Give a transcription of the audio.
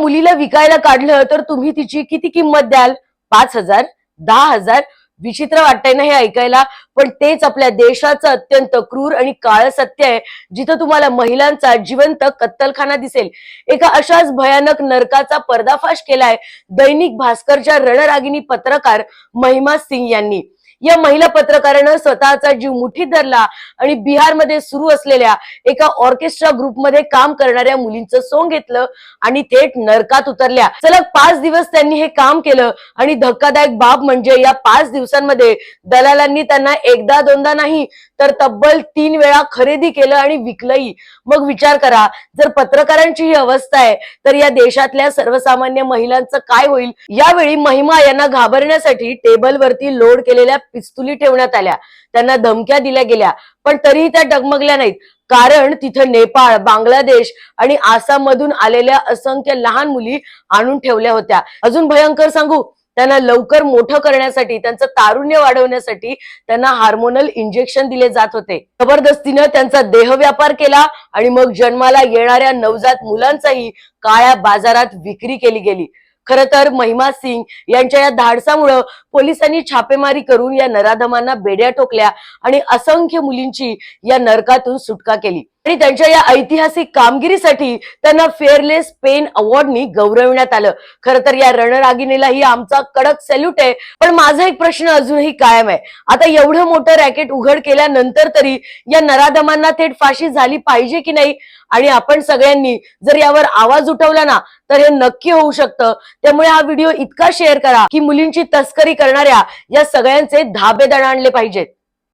मुलीला विकायला काढलं तर तुम्ही तिची किती किंमत द्याल? 5,000, 10,000? विचित्र वाटतंय ना हे ऐकायला, पण तेच आपल्या देशाचं अत्यंत क्रूर आणि काळ सत्य आहे, जिथं तुम्हाला महिलांचा जिवंत कत्तलखाना दिसेल. एका अशाच भयानक नरकाचा पर्दाफाश केलाय दैनिक भास्करच्या रणरागिणी पत्रकार महिमा सिंग यांनी. या महिला पत्रकारानं स्वतःचा जीव मुठीत धरला आणि बिहारमध्ये सुरू असलेल्या एका ऑर्केस्ट्रा ग्रुपमध्ये काम करणाऱ्या मुलींचं सोंग घेतलं आणि थेट नरकात उतरल्या. सलग 5 दिवस त्यांनी हे काम केलं आणि धक्कादायक बाब म्हणजे या 5 दिवसांमध्ये दलालांनी त्यांना एकदा दोनदा नाही तर तब्बल 3 वेळा खरेदी केलं आणि विकलंही. मग विचार करा, जर पत्रकारांची ही अवस्था आहे तर या देशातल्या सर्वसामान्य महिलांचं काय होईल? यावेळी महिमा यांना घाबरण्यासाठी टेबलवरती लोड केलेल्या पिस्तुली ठेवण्यात आल्या, त्यांना धमक्या दिल्या गेल्या, पण तरीही त्या डगमगल्या नाहीत. कारण तिथं नेपाळ, बांगलादेश आणि आसाम मधून आलेल्या असंख्य लहान मुली आणून ठेवल्या होत्या. अजून भयंकर सांगू, त्यांना लवकर मोठं करण्यासाठी, त्यांचं तारुण्य वाढवण्यासाठी त्यांना हार्मोनल इंजेक्शन दिले जात होते. जबरदस्तीनं त्यांचा देह व्यापार केला आणि मग जन्माला येणाऱ्या नवजात मुलांचाही काळ्या बाजारात विक्री केली गेली. खरं तर महिमा सिंग यांच्या या धाडसामुळे पोलिसांनी छापेमारी करून या नराधमांना बेड्या ठोकल्या आणि असंख्य मुलींची या नरकातून सुटका केली. आणि त्यांच्या या ऐतिहासिक कामगिरीसाठी त्यांना फेअरलेस पेन अवॉर्डनी गौरवण्यात आलं. खरं तर या रणरागिणीलाही आमचा कडक सॅल्यूट आहे. पण माझा एक प्रश्न अजूनही कायम आहे. आता एवढं मोठं रॅकेट उघड केल्यानंतर तरी या नराधमांना थेट फाशी झाली पाहिजे की नाही? आणि आपण सगळ्यांनी जर यावर आवाज उठवला ना तर हे नक्की होऊ शकतं. त्यामुळे हा व्हिडिओ इतका शेअर करा की मुलींची तस्करी करणाऱ्या या सगळ्यांचे धाबे दणाणले पाहिजेत.